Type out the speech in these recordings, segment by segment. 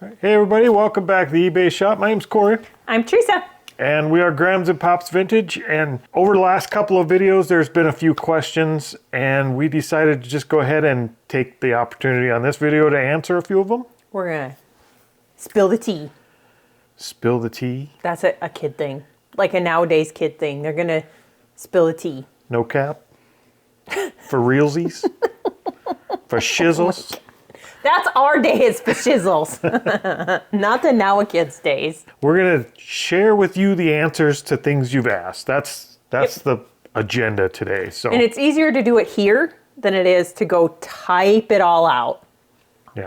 Hey everybody, welcome back to the eBay shop. My name's Corey. I'm Teresa. And we are Grams and Pops Vintage. And over the last couple of videos, there's been a few questions, and we decided to just go ahead and take the opportunity on this video to answer a few of them. We're gonna spill the tea. Spill the tea? That's a kid thing. Like a nowadays kid thing. They're gonna spill the tea. No cap? For realsies? For shizzles? That's our days for shizzles. Not the now a kid's days. We're going to share with you the answers to things you've asked. That's the agenda today. So, and it's easier to do it here than it is to go type it all out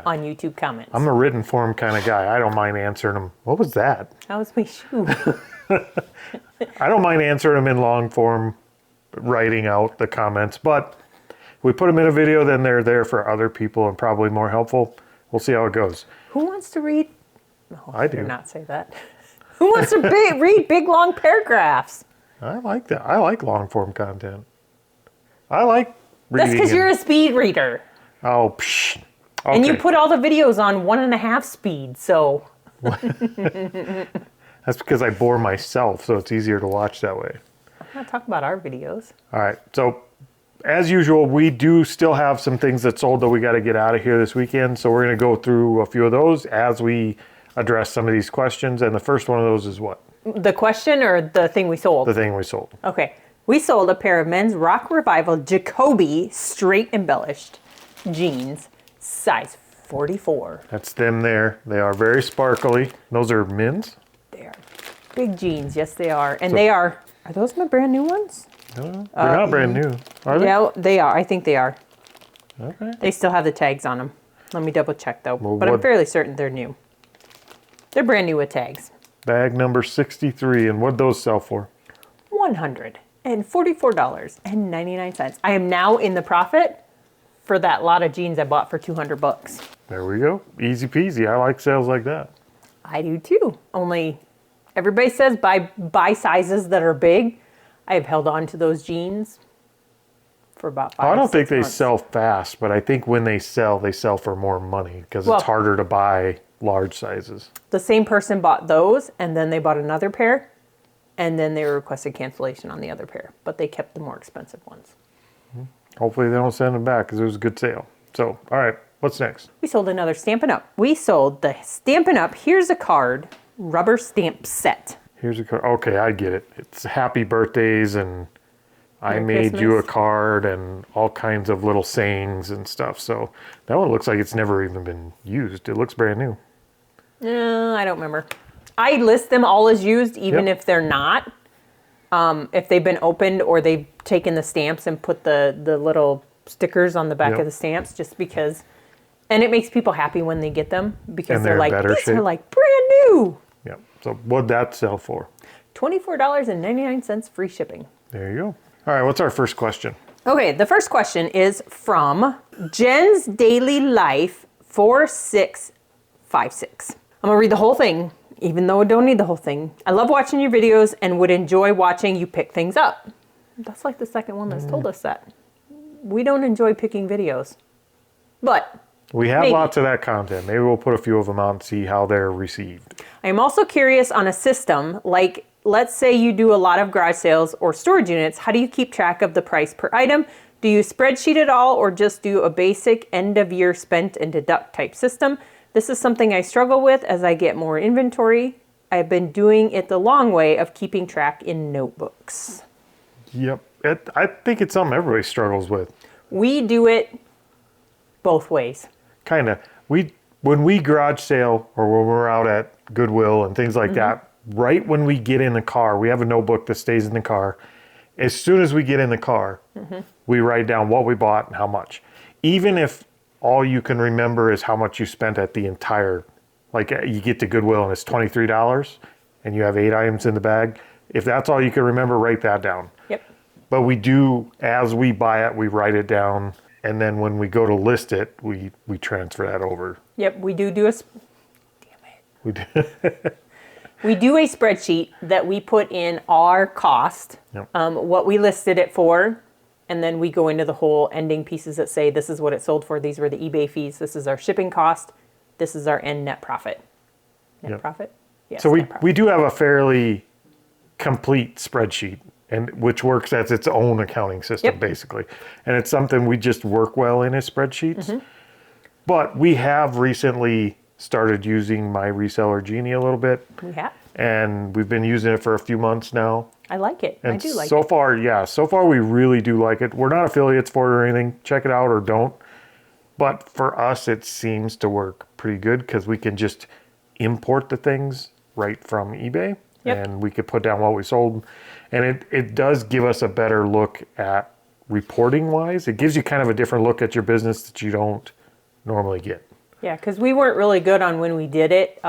on YouTube comments. I'm a written form kind of guy. I don't mind answering them. What was that? That was my shoe. I don't mind answering them in long form, writing out the comments, but we put them in a video, then they're there for other people and probably more helpful. We'll see how it goes. Who wants to read? No, I do. not say that. Who wants to read big long paragraphs? I like that. I like long form content. I like reading. That's because you're a speed reader. Oh, psh. Okay. And you put all the videos on 1.5 speed, so. That's because I bore myself, so it's easier to watch that way. I'm not talking about our videos. All right, so as usual, we do still have some things that sold that we got to get out of here this weekend. So we're going to go through a few of those as we address some of these questions. And the first one of those is what? The question or the thing we sold? The thing we sold. Okay. We sold a pair of men's Rock Revival Jacoby straight embellished jeans, size 44. That's them there. They are very sparkly. Those are men's? They are big jeans. Yes, they are. And they are those my brand new ones? They're not brand new, are they? Yeah, they are. I think they are. Okay. They still have the tags on them. Let me double check though. Well, but I'm fairly certain they're new. They're brand new with tags. Bag number 63. And what'd those sell for? $144.99. I am now in the profit for that lot of jeans I bought for $200. There we go. Easy peasy. I like sales like that. I do too. Only everybody says buy sizes that are big. I have held on to those jeans for about 5 I don't think they months. sell fast, but I think when they sell for more money because it's harder to buy large sizes. The same person bought those, and then they bought another pair, and then they requested cancellation on the other pair, but they kept the more expensive ones. Hopefully they don't send them back because it was a good sale. So, all right, what's next? We sold another Stampin' Up. We sold the Stampin' Up Here's a Card rubber stamp set. Here's a card. Okay, I get it. It's happy birthdays and I Merry made Christmas. you a card and all kinds of little sayings and stuff. So that one looks like it's never even been used. It looks brand new. I don't remember. I list them all as used, even if they're not. If they've been opened or they've taken the stamps and put the little stickers on the back of the stamps, just because. And it makes people happy when they get them because And they're like, better these shape. are like brand new. Yep. So what'd that sell for? $24.99 free shipping. There you go. All right, what's our first question? Okay, the first question is from Jen's Daily Life 4656. I'm gonna read the whole thing, even though I don't need the whole thing. I love watching your videos and would enjoy watching you pick things up. That's like the second one that's told us that. We don't enjoy picking videos, but We have maybe. lots of that content. Maybe we'll put a few of them out and see how they're received. I am also curious on a system like, let's say you do a lot of garage sales or storage units. How do you keep track of the price per item? Do you spreadsheet it all or just do a basic end of year spent and deduct type system? This is something I struggle with as I get more inventory. I've been doing it the long way of keeping track in notebooks. Yep. I think it's something everybody struggles with. We do it both ways. Kind of. When we garage sale or when we're out at Goodwill and things like that, right when we get in the car, we have a notebook that stays in the car. As soon as we get in the car, we write down what we bought and how much. Even if all you can remember is how much you spent at the entire, like you get to Goodwill and it's $23 and you have 8 items in the bag. If that's all you can remember, write that down. Yep. But we do, as we buy it, we write it down. And then when we go to list it, we transfer that over. Yep, we do a... Damn it. We do. We do a spreadsheet that we put in our cost, what we listed it for, and then we go into the whole ending pieces that say this is what it sold for, these were the eBay fees, this is our shipping cost, this is our end net profit. Net Yep. profit? Yes. So net we profit. do have a fairly complete spreadsheet, and which works as its own accounting system, Yep. basically. And it's something we just work well in as spreadsheets. Mm-hmm. But we have recently started using my Reseller Genie a little bit, We have. and we've been using it for a few months now. I like it. I And do like so it. far, so far we really do like it. We're not affiliates for it or anything. Check it out or don't. But for us, it seems to work pretty good because we can just import the things right from eBay, Yep. and we could put down what we sold. And it does give us a better look at reporting wise. It gives you kind of a different look at your business that you don't normally get. Yeah, because we weren't really good on when we did it.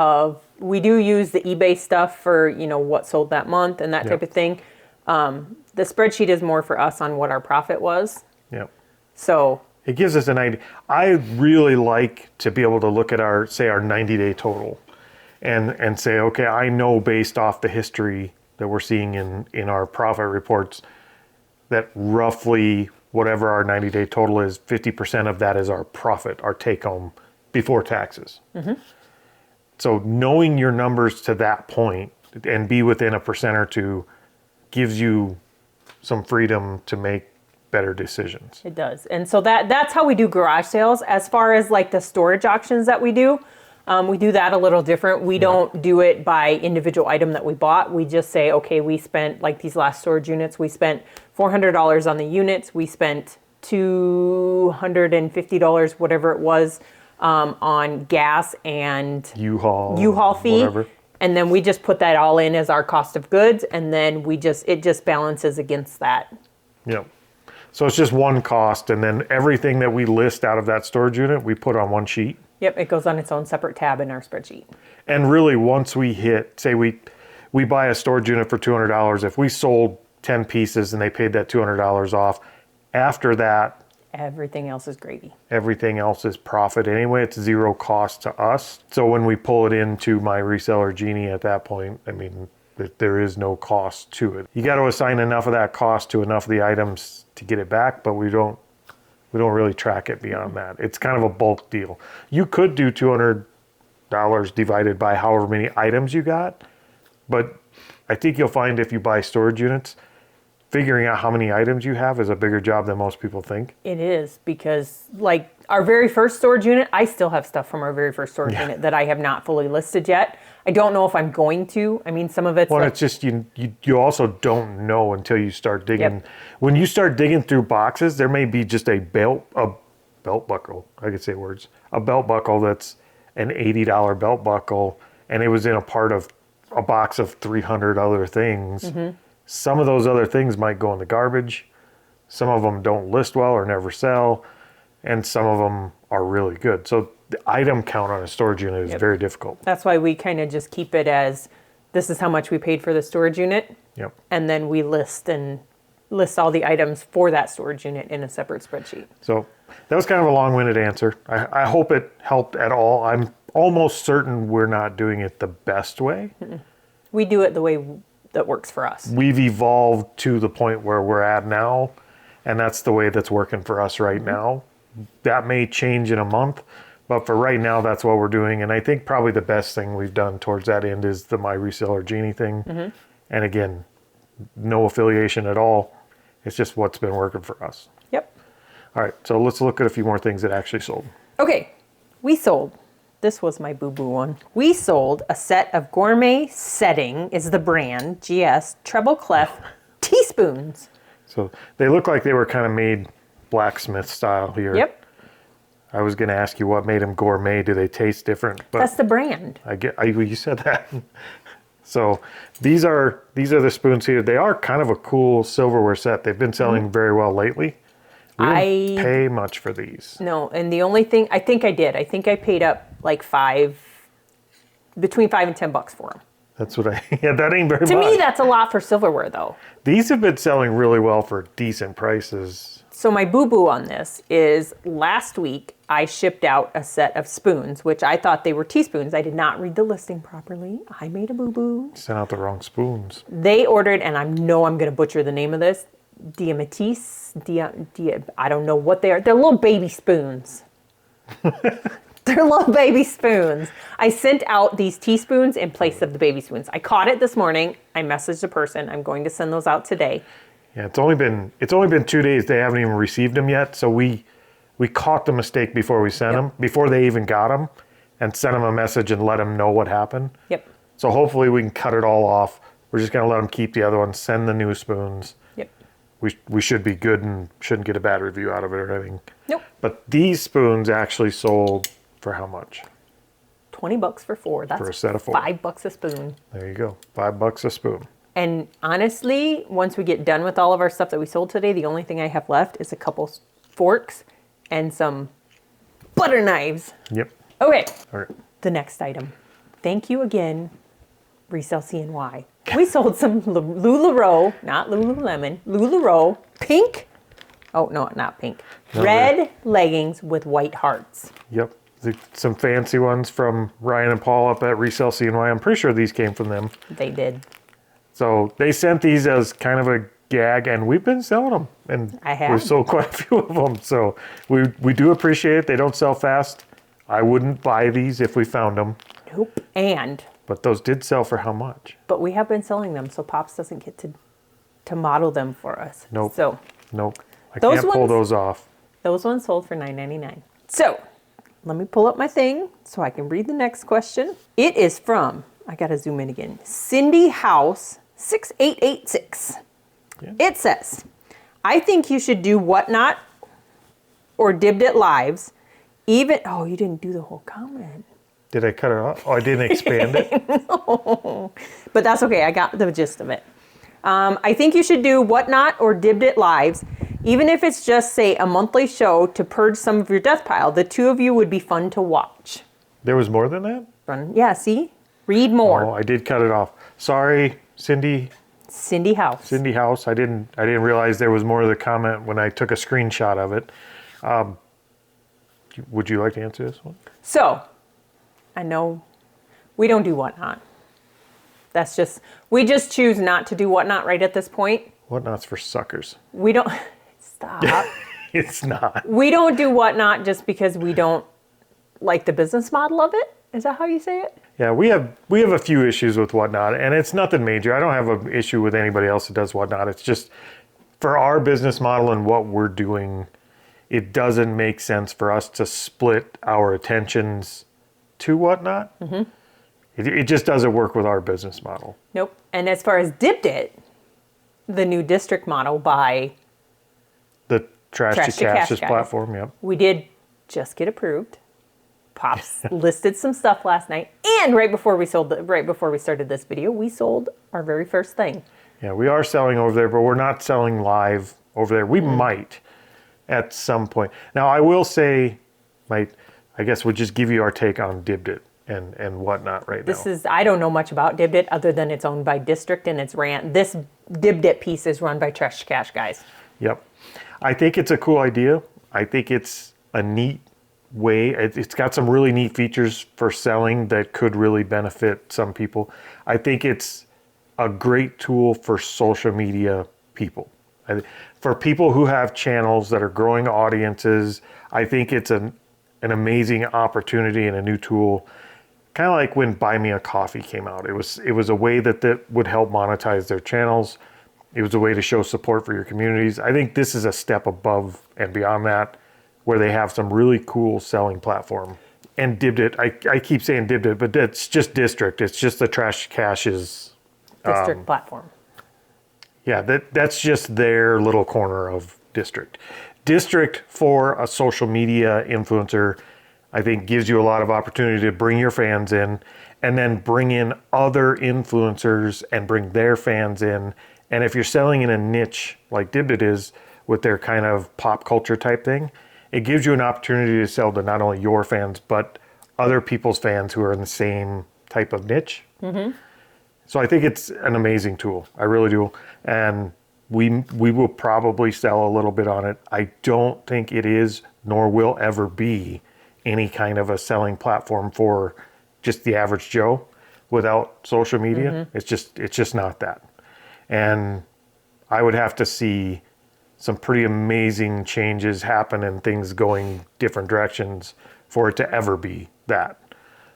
We do use the eBay stuff for, what sold that month and that type of thing. The spreadsheet is more for us on what our profit was. Yeah. So, It gives us an idea. I really like to be able to look at our 90-day total and say, okay, I know based off the history that we're seeing in our profit reports that roughly whatever our 90-day total is, 50% of that is our profit, our take home before taxes. Mm-hmm. So knowing your numbers to that point and be within a percent or two gives you some freedom to make better decisions. it does. And so that's how we do garage sales. As far as like the storage auctions that we do that a little different. We don't do it by individual item that we bought. We just say, okay, we spent, like these last storage units, we spent $400 on the units. We spent $250, whatever it was, on gas and U-Haul fee. whatever. And then we just put that all in as our cost of goods. And then it just balances against that. Yep. So it's just one cost, and then everything that we list out of that storage unit, we put on one sheet. Yep, it goes on its own separate tab in our spreadsheet. And really, once we hit, say we buy a storage unit for $200, if we sold 10 pieces and they paid that $200 off, after that, Everything else is gravy. everything else is profit anyway. It's zero cost to us. So when we pull it into my Reseller Genie at that point, I mean, there is no cost to it. You got to assign enough of that cost to enough of the items to get it back, but we don't really track it beyond that. It's kind of a bulk deal. You could do $200 divided by however many items you got, but I think you'll find if you buy storage units, figuring out how many items you have is a bigger job than most people think. It is, because like our very first storage unit, I still have stuff from our very first storage unit that I have not fully listed yet. I don't know if I'm going to. I mean, some of it's Well, like, it's just you also don't know until you start digging. Yep. When you start digging through boxes, there may be just a belt buckle. I could say words. A belt buckle that's an $80 belt buckle, and it was in a part of a box of 300 other things. Mm-hmm. Some of those other things might go in the garbage. Some of them don't list well or never sell, and some of them are really good. So the item count on a storage unit is very difficult. that's why we kind of just keep it as, this is how much we paid for the storage unit. Yep. And then we list all the items for that storage unit in a separate spreadsheet. So that was kind of a long-winded answer. I hope it helped at all. I'm almost certain we're not doing it the best way. We do it the way that works for us. We've evolved to the point where we're at now, and that's the way that's working for us right now. That may change in a month, but for right now, that's what we're doing. And I think probably the best thing we've done towards that end is the My Reseller Genie thing. And again, no affiliation at all. It's just what's been working for us. Yep. All right, so let's look at a few more things that actually sold. Okay, we sold. This was my boo-boo one. We sold a set of Gourmet Setting, is the brand, GS, treble clef teaspoons. So they look like they were kind of made blacksmith style here. Yep, I was going to ask you what made them gourmet. Do they taste different? But that's the brand. you said that. So these are the spoons here. They are kind of a cool silverware set. They've been selling very well lately. We didn't pay much for these. No, and the only thing, I think I paid up like between $5 and $10 for them. That's what that ain't very much. To me, that's a lot for silverware though. These have been selling really well for decent prices. So my boo-boo on this is last week I shipped out a set of spoons, which I thought they were teaspoons. I did not read the listing properly. I made a boo-boo. Sent out the wrong spoons. They ordered, and I know I'm going to butcher the name of this, I don't know what they are. They're little baby spoons. They're little baby spoons. I sent out these teaspoons in place of the baby spoons. I caught it this morning. I messaged the person. I'm going to send those out today. Yeah, it's only been 2 days. They haven't even received them yet. So we caught the mistake before we sent them, before they even got them, and sent them a message and let them know what happened. Yep. So hopefully we can cut it all off. We're just going to let them keep the other ones, send the new spoons. Yep. We should be good and shouldn't get a bad review out of it or anything. Nope. But these spoons actually sold for how much? $20 for 4. That's For a set of 4. $5 a spoon. There you go. $5 a spoon. And honestly, once we get done with all of our stuff that we sold today, the only thing I have left is a couple forks and some butter knives. Yep. Okay. All right. The next item. Thank you again, Resell CNY. We sold some LuLaRoe, not Lululemon, LuLaRoe pink. Oh, no, not pink. No, red leggings with white hearts. Yep. Some fancy ones from Ryan and Paul up at Resell CNY. I'm pretty sure these came from them. They did. So they sent these as kind of a gag, and we've been selling them. And I have. we've sold quite a few of them. So we do appreciate it. They don't sell fast. I wouldn't buy these if we found them. Nope. But those did sell for how much? But we have been selling them, so Pops doesn't get to model them for us. Nope. So Nope. I Those can't pull ones- those off. those ones sold for $9.99. So let me pull up my thing so I can read the next question. It is from, I gotta zoom in again, Cindy House 6886. Yeah. It says, I think you should do Whatnot or Dibbed It Lives, even, oh, you didn't do the whole comment. Did I cut it off? Oh, I didn't expand it? But that's okay, I got the gist of it. I think you should do Whatnot or Dibbed It Lives, even if it's just, say, a monthly show to purge some of your death pile. The two of you would be fun to watch. There was more than that? Fun. Yeah, see? Read more. Oh, I did cut it off. Sorry, Cindy House. House. I didn't realize there was more to the comment when I took a screenshot of it. Would you like to answer this one? So, I know we don't do Whatnot. That's just, we just choose not to do Whatnot right at this point. Whatnot's for suckers. We don't, stop. It's not. We don't do Whatnot just because we don't like the business model of it. Is that how you say it? Yeah, we have a few issues with Whatnot, and it's nothing major. I don't have an issue with anybody else that does Whatnot. It's just for our business model and what we're doing, it doesn't make sense for us to split our attentions to Whatnot. Mm-hmm. It just doesn't work with our business model. Nope. And as far as Dipped It, the new district model by The Trash to Cash guys. platform, yep. We did just get approved. Pops listed some stuff last night, and right before we started this video, we sold our very first thing. Yeah, we are selling over there, but we're not selling live over there. We might at some point. Now, I will say, I guess we'll just give you our take on Dibbed It and Whatnot right now. I don't know much about Dibbed It other than it's owned by District and it's this Dibbed It piece is run by Trash to Cash guys. Yep. I think it's a cool idea. I think it's a neat way. It's got some really neat features for selling that could really benefit some people. I think it's a great tool for social media people. For people who have channels that are growing audiences, I think it's an amazing opportunity and a new tool. Kind of like when Buy Me a Coffee came out. It was a way that would help monetize their channels. It was a way to show support for your communities. I think this is a step above and beyond that, where they have some really cool selling platform. And Dibbed It, I keep saying Dibbed It, but it's just District. It's just the Trash to Cash's District platform. Yeah, that's just their little corner of District. District for a social media influencer, I think gives you a lot of opportunity to bring your fans in and then bring in other influencers and bring their fans in. And if you're selling in a niche like Dibbed It is with their kind of pop culture type thing, it gives you an opportunity to sell to not only your fans, but other people's fans who are in the same type of niche. Mm-hmm. So I think it's an amazing tool. I really do. And we will probably sell a little bit on it. I don't think it is, nor will ever be, any kind of a selling platform for just the average Joe without social media. Mm-hmm. It's just not that. And I would have to see some pretty amazing changes happen and things going different directions for it to ever be that.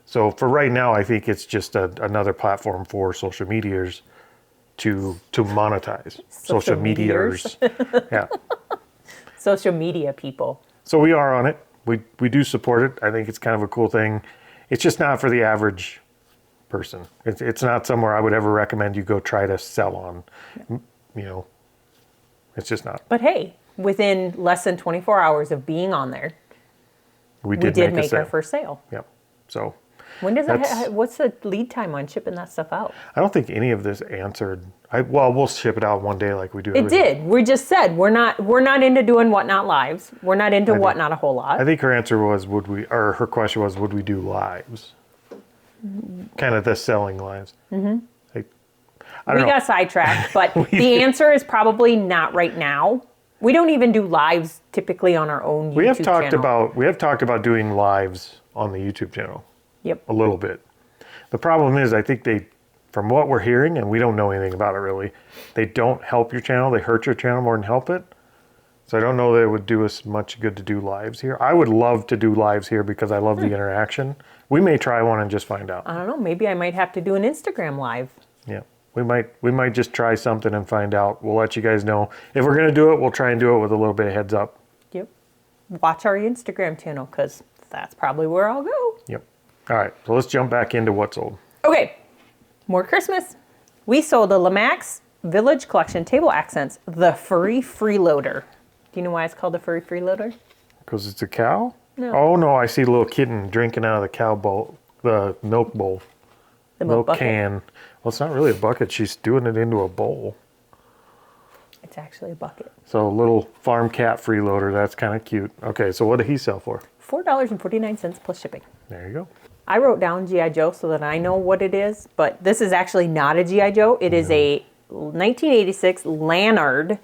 So for right now, I think it's just another platform for social medias to monetize. Social medias. Yeah. Social media people. So we are on it. We do support it. I think it's kind of a cool thing. It's just not for the average person. It's not somewhere I would ever recommend you go try to sell on. You know, it's just not. But hey, within less than 24 hours of being on there, We we did make our first sale. Yep. So When does that? What's the lead time on shipping that stuff out? I don't think any of this answered. Well, we'll ship it out one day like we do. It did. We just said we're not into doing whatnot lives. We're not into whatnot a whole lot. I think her answer was, her question was, would we do lives? Kind of the selling lives. Mm-hmm. I don't know. Got sidetracked, but the answer is probably not right now. We don't even do lives typically on our own YouTube channel. We have talked about doing lives on the YouTube channel. Yep. A little bit. The problem is, I think from what we're hearing, and we don't know anything about it really, they don't help your channel. They hurt your channel more than help it. So I don't know that it would do us much good to do lives here. I would love to do lives here because I love the interaction. We may try one and just find out. I don't know. Maybe I might have to do an Instagram live. Yeah. We might just try something and find out. We'll let you guys know. If we're going to do it, we'll try and do it with a little bit of heads up. Yep. Watch our Instagram channel because that's probably where I'll go. Yep. All right. So let's jump back into what's sold. Okay. More Christmas. We sold a Lemax Village Collection Table Accents, the Furry Freeloader. Do you know why it's called the Furry Freeloader? Because it's a cow? No. Oh, no. I see a little kitten drinking out of the cow bowl, the milk bowl. The milk bucket. Can. Well, it's not really a bucket. She's doing it into a bowl. It's actually a bucket. So a little farm cat freeloader. That's kind of cute. Okay, so what did he sell for? $4.49 plus shipping. There you go. I wrote down G.I. Joe so that I know what it is, but this is actually not a G.I. Joe. It is a 1986 Lannard,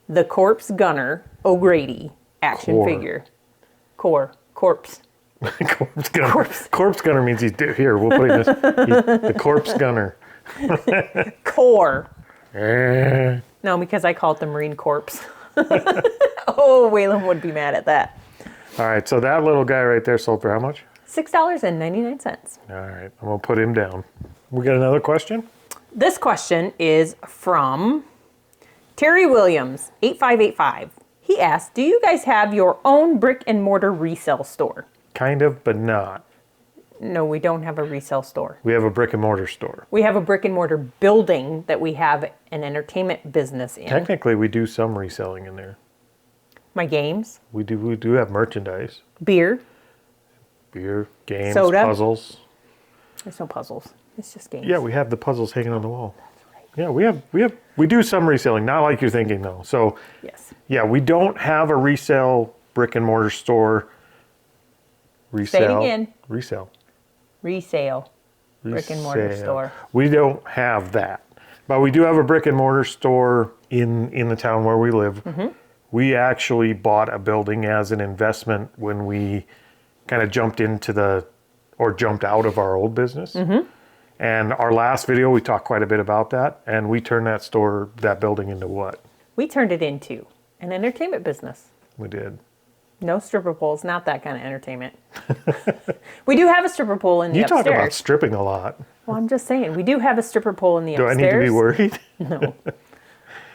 the Corpse Gunner O'Grady action figure. Corpse. Corpse Gunner. Corpse Gunner means he's here. We'll put in this. The Corpse Gunner. Core. Eh. No, because I call it the Marine Corps. Oh, Waylon would be mad at that. All right, so that little guy right there sold for how much? $6.99. All right, I'm going to put him down. We got another question? This question is from Terry Williams, 8585. He asked, do you guys have your own brick and mortar resale store? Kind of, but not. No, we don't have a resale store. We have a brick and mortar store. We have a brick and mortar building that we have an entertainment business in. Technically, we do some reselling in there. My games. We do have merchandise. Beer. Beer, games, Soda. puzzles. There's no puzzles. It's just games. Yeah, we have the puzzles hanging on the wall. Yeah, we do some reselling, not like you're thinking though. So Yes. yeah, we don't have a resale brick and mortar store. Resale. Say it again. Resale. Resale. Brick and mortar Resale. store. We don't have that. But we do have a brick and mortar store in the town where we live. Mm-hmm. We actually bought a building as an investment when we kind of jumped out of our old business. Mm-hmm. And our last video, we talked quite a bit about that. And we turned that building into what? We turned it into an entertainment business. We did. No stripper poles, not that kind of entertainment. We do have a stripper pole in the upstairs. You talk about stripping a lot. Well, I'm just saying, we do have a stripper pole in the upstairs. Do I need to be worried?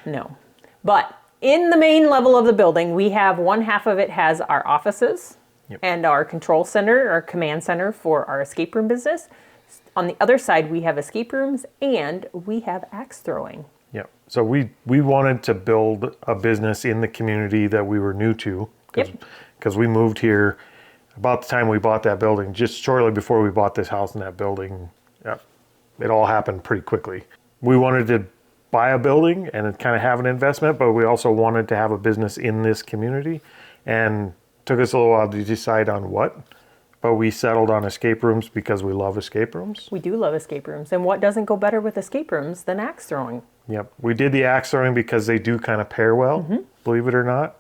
No. But in the main level of the building, we have one half of it has our offices and our control center, our command center for our escape room business. On the other side, we have escape rooms and we have axe throwing. Yeah. So we wanted to build a business in the community that we were new to. Because we moved here about the time we bought that building, just shortly before we bought this house and that building. It all happened pretty quickly. We wanted to buy a building and kind of have an investment, but we also wanted to have a business in this community. And took us a little while to decide on what. But we settled on escape rooms because we love escape rooms. We do love escape rooms. And what doesn't go better with escape rooms than axe throwing? Yep. We did the axe throwing because they do kind of pair well, believe it or not.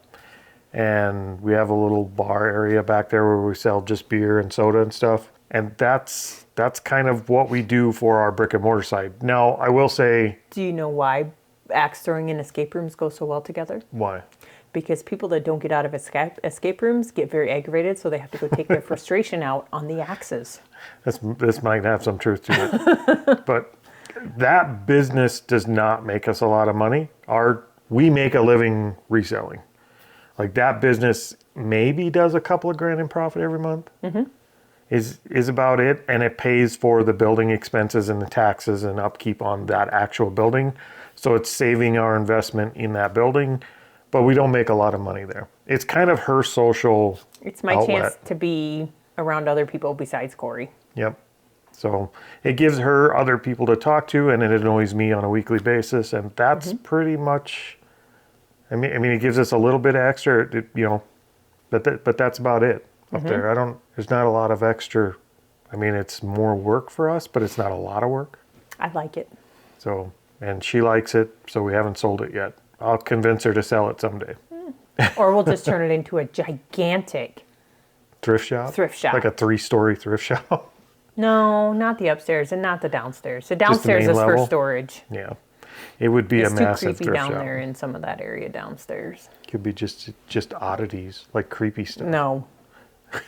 And we have a little bar area back there where we sell just beer and soda and stuff. And that's kind of what we do for our brick and mortar side. Now, I will say... Do you know why axe throwing and escape rooms go so well together? Why? because people that don't get out of escape rooms get very aggravated, so they have to go take their frustration out on the axes. This might have some truth to it. But that business does not make us a lot of money. We make a living reselling. Like that business maybe does a couple of grand in profit every month. Is about it, and it pays for the building expenses and the taxes and upkeep on that actual building. So it's saving our investment in that building, but we don't make a lot of money there. It's kind of her social It's my outlet. chance to be around other people besides Corey. Yep. So it gives her other people to talk to, and it annoys me on a weekly basis, and that's pretty much. I mean, it gives us a little bit extra, but that's about it up there. There's not a lot of extra. I mean, it's more work for us, but it's not a lot of work. I like it. So, and she likes it, so we haven't sold it yet. I'll convince her to sell it someday. Or we'll just turn it into a gigantic Thrift shop? Thrift shop. Like a 3-story thrift shop? No, not the upstairs and not the downstairs. The downstairs main is level? for storage. Yeah. It would be It's a too massive creepy thrift down shop. there in some of that area downstairs. Could be just oddities, like creepy stuff. No,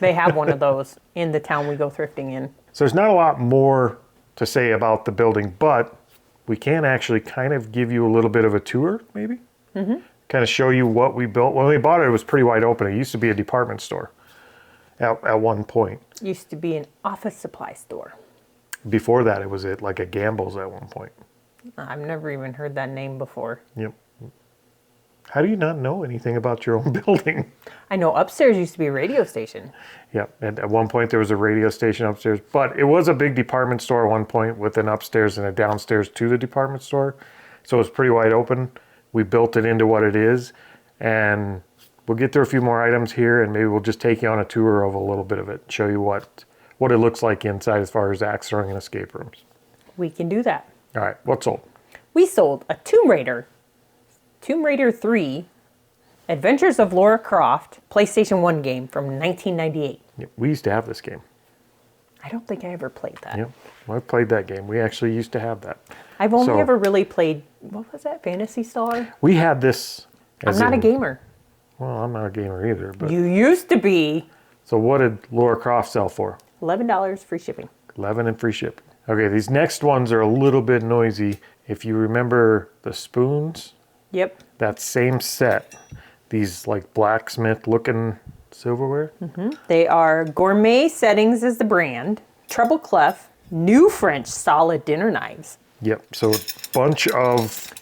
they have one of those in the town we go thrifting in. So there's not a lot more to say about the building, but we can actually kind of give you a little bit of a tour, maybe? Kind of show you what we built. When we bought it, it was pretty wide open. It used to be a department store at one point. Used to be an office supply store. Before that, it was like a Gamble's at one point. I've never even heard that name before. Yep. How do you not know anything about your own building? I know upstairs used to be a radio station. Yeah, and at one point there was a radio station upstairs, but it was a big department store at one point with an upstairs and a downstairs to the department store. So it was pretty wide open. We built it into what it is, and we'll get through a few more items here, and maybe we'll just take you on a tour of a little bit of it, show you what it looks like inside as far as axe throwing and escape rooms. We can do that. All right, what's sold? We sold a Tomb Raider 3, Adventures of Lara Croft, PlayStation 1 game from 1998. Yeah, we used to have this game. I don't think I ever played that. Yeah, well, I played that game. We actually used to have that. I've only So- ever really played, what was that, Phantasy Star? We had this. I'm not a gamer. Well, I'm not a gamer either. But You used to be. so what did Lara Croft sell for? $11 free shipping. 11 and free shipping. Okay, these next ones are a little bit noisy. If you remember the spoons, Yep. that same set, these like blacksmith looking silverware. They are Gourmet Settings is the brand. Treble clef, new French solid dinner knives. Yep, so a bunch of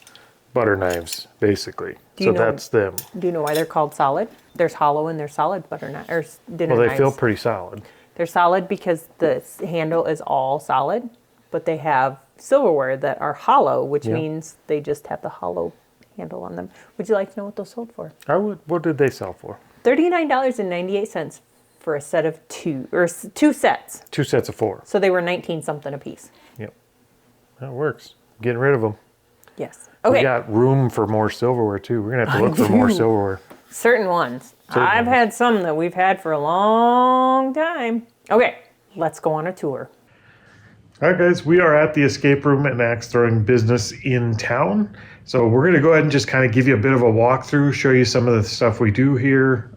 butter knives, basically. Do you So know- that's them. Do you know why they're called solid? There's hollow and there's solid butter knives or dinner Well, they knives. feel pretty solid. They're solid because the handle is all solid, but they have silverware that are hollow, which Yeah. means they just have the hollow handle on them. Would you like to know what those sold for? I would. What did they sell for? $39.98 for a set of two sets. 2 sets of 4. So they were 19 something a piece. Yep, that works. Getting rid of them. Yes. We Okay. got room for more silverware too. We're gonna have to look for more do. silverware. Certain ones. Certain I've ones. had some that we've had for a long time. Okay, let's go on a tour. All right, guys, we are at the escape room and axe throwing business in town. So we're going to go ahead and just kind of give you a bit of a walkthrough, show you some of the stuff we do here,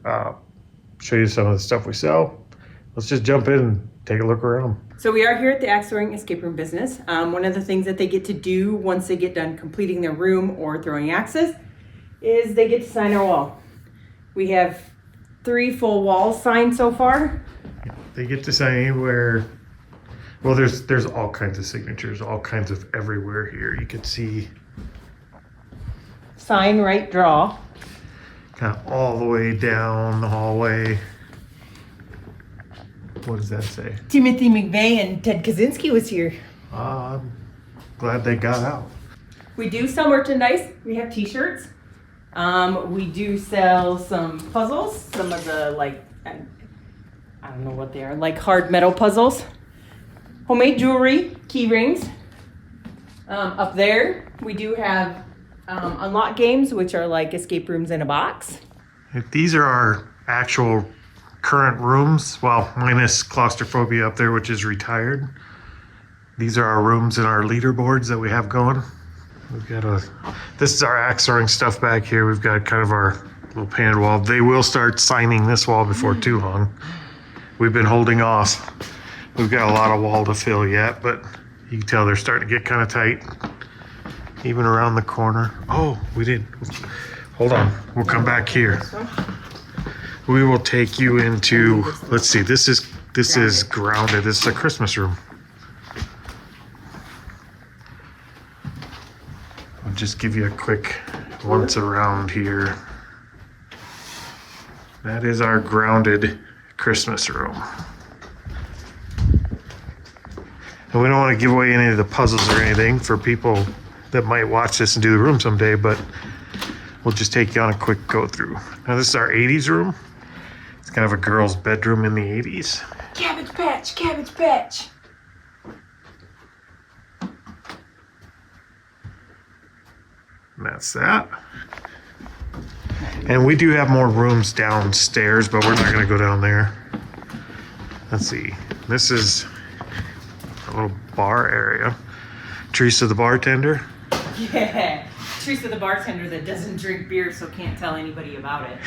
show you some of the stuff we sell. Let's just jump in and take a look around. So we are here at the Axe Throwing Escape Room business. One of the things that they get to do once they get done completing their room or throwing axes is they get to sign our wall. We have 3 full walls signed so far. They get to sign anywhere. Well, there's all kinds of signatures, all kinds of everywhere here. You can see Sign, write, draw. kind of all the way down the hallway. What does that say? Timothy McVeigh and Ted Kaczynski was here. I'm glad they got out. We do sell merchandise. We have t-shirts. We do sell some puzzles. Some of the I don't know what they are, like hard metal puzzles. Homemade jewelry, key rings. Up there, we do have unlock games, which are like escape rooms in a box. These are our actual current rooms, well, minus claustrophobia up there, which is retired. These are our rooms and our leaderboards that we have going. We've got this is our axe throwing stuff back here. We've got kind of our little painted wall. They will start signing this wall before too long. We've been holding off. We've got a lot of wall to fill yet, but you can tell they're starting to get kind of tight. Even around the corner. Oh, we did. Hold on. We'll come back here. We will take you into, let's see, this is grounded. This is a Christmas room. I'll just give you a quick once around here. That is our grounded Christmas room. And we don't want to give away any of the puzzles or anything for people that might watch this and do the room someday, but we'll just take you on a quick go through. Now this is our 80s room. It's kind of a girl's bedroom in the 80s. Cabbage patch, cabbage patch. And that's that. And we do have more rooms downstairs, but we're not going to go down there. Let's see. This is a little bar area. Teresa the bartender. Yeah. Teresa the bartender that doesn't drink beer, so can't tell anybody about it.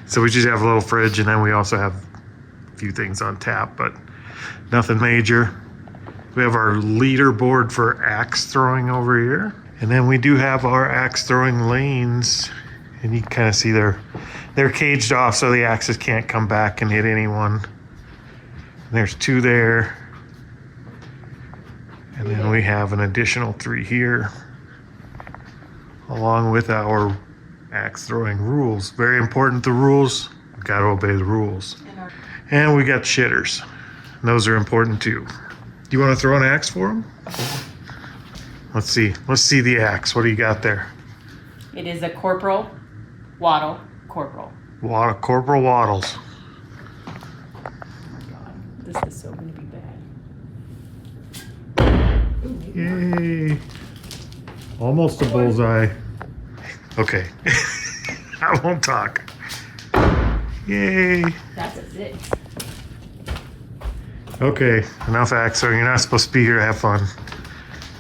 So we just have a little fridge, and then we also have a few things on tap, but nothing major. We have our leaderboard for axe throwing over here. And then we do have our axe throwing lanes, and you can kind of see they're caged off so the axes can't come back and hit anyone. And there's 2 there. And then we have an additional 3 here, along with our axe throwing rules. Very important, the rules. We've got to obey the rules. And we got shitters. And those are important too. Do you want to throw an axe for them? Let's see. Let's see the axe. What do you got there? It is a corporal, waddle, corporal. Corporal waddles. Oh God, this is so going to be bad. Yay. Almost a bullseye. Okay. I won't talk. Yay. That's a 6. Okay, enough axe throwing. You're not supposed to be here to have fun.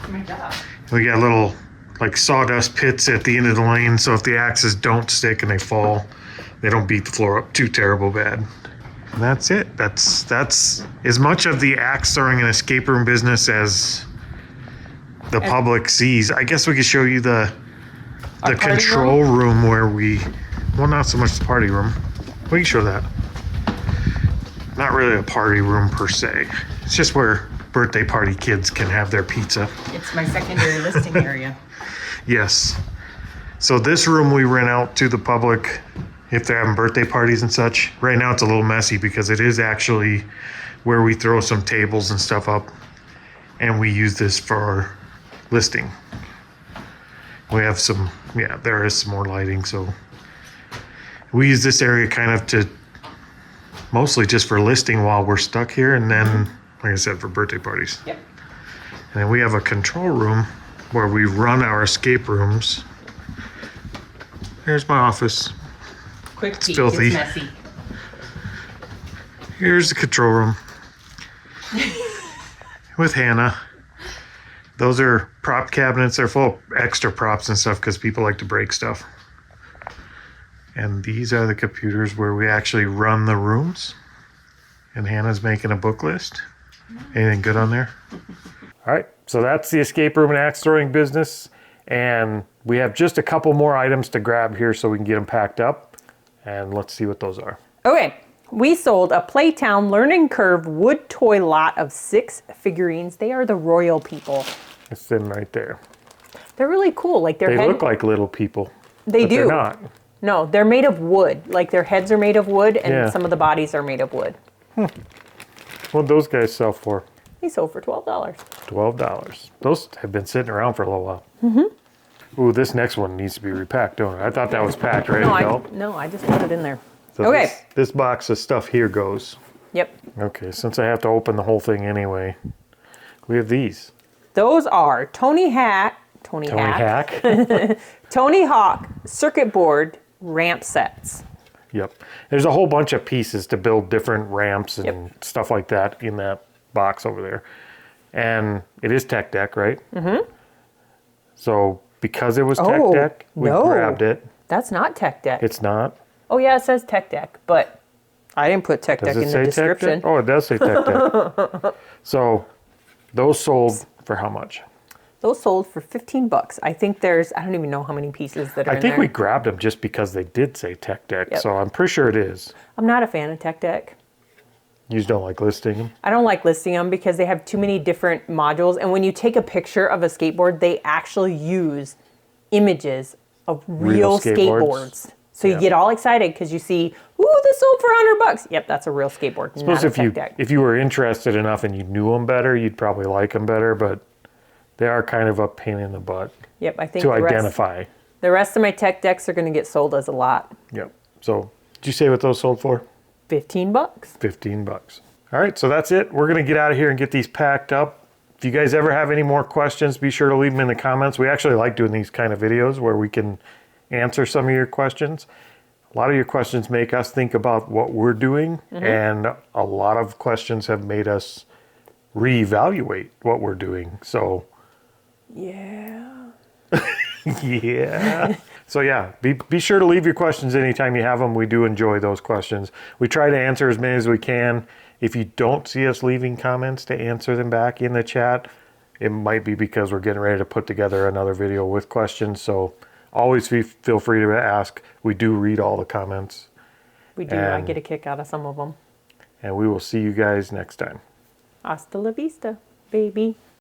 Oh my God. We got little like sawdust pits at the end of the lane, so if the axes don't stick and they fall, they don't beat the floor up too terrible bad. And that's it. That's as much of the axe throwing and escape room business as the public sees. I guess we could show you the control room where well, not so much the party room. We can show that. Not really a party room per se. It's just where birthday party kids can have their pizza. It's my secondary listing area. Yes. So this room we rent out to the public if they're having birthday parties and such. Right now it's a little messy because it is actually where we throw some tables and stuff up, and we use this for listing. We have some, there is some more lighting, so we use this area kind of to mostly just for listing while we're stuck here, and then like I said, for birthday parties. Yep. And then we have a control room where we run our escape rooms. Here's my office. Quick peek. Filthy. It's messy. Here's the control room with Hannah. Those are prop cabinets. They're full of extra props and stuff because people like to break stuff. And these are the computers where we actually run the rooms. And Hannah's making a book list. Anything good on there? All right, so that's the escape room and axe throwing business. And we have just a couple more items to grab here so we can get them packed up. And let's see what those are. Okay, we sold a Playtown Learning Curve wood toy lot of 6 figurines. They are the royal people. It's them right there. They're really cool. Like They look like little people. They but do. They're not. No, they're made of wood. Like their heads are made of wood, and some of the bodies are made of wood. What'd those guys sell for? They sold for $12. $12. Those have been sitting around for a little while. Mm-hmm. Ooh, this next one needs to be repacked, don't it? I thought that was packed, ready to go. No, I just put it in there. So Okay. This box of stuff here goes. Yep. Okay, since I have to open the whole thing anyway, we have these. Those are Tony Hawk circuit board ramp sets. Yep. There's a whole bunch of pieces to build different ramps and stuff like that in that box over there. And it is Tech Deck, right? Mm-hmm. So because it was Tech Deck, we grabbed it. That's not Tech Deck. It's not? Oh yeah, it says Tech Deck, but I didn't put Tech Does Deck it in say the Tech Deck? description. Oh, it does say Tech Deck. So those sold for how much? Those sold for $15. I think there's, I don't even know how many pieces that are I in think there. we grabbed them just because they did say Tech Deck. Yep. So I'm pretty sure it is. I'm not a fan of Tech Deck. You just don't like listing them? I don't like listing them because they have too many different modules. And when you take a picture of a skateboard, they actually use images of real skateboards. So you get all excited because you see, ooh, this sold for $100. Yep, that's a real skateboard, not a Tech Deck. If you were interested enough and you knew them better, you'd probably like them better, but they are kind of a pain in the butt Yep, I think to identify. The rest of my Tech Decks are going to get sold as a lot. Yep. So did you say what those sold for? $15. $15. All right, so that's it. We're going to get out of here and get these packed up. If you guys ever have any more questions, be sure to leave them in the comments. We actually like doing these kind of videos where we can answer some of your questions. A lot of your questions make us think about what we're doing, and a lot of questions have made us reevaluate what we're doing. So, Yeah. yeah. So yeah, be sure to leave your questions anytime you have them. We do enjoy those questions. We try to answer as many as we can. If you don't see us leaving comments to answer them back in the chat, it might be because we're getting ready to put together another video with questions. So always feel free to ask. We do read all the comments. We do. I get a kick out of some of them. And we will see you guys next time. Hasta la vista, baby.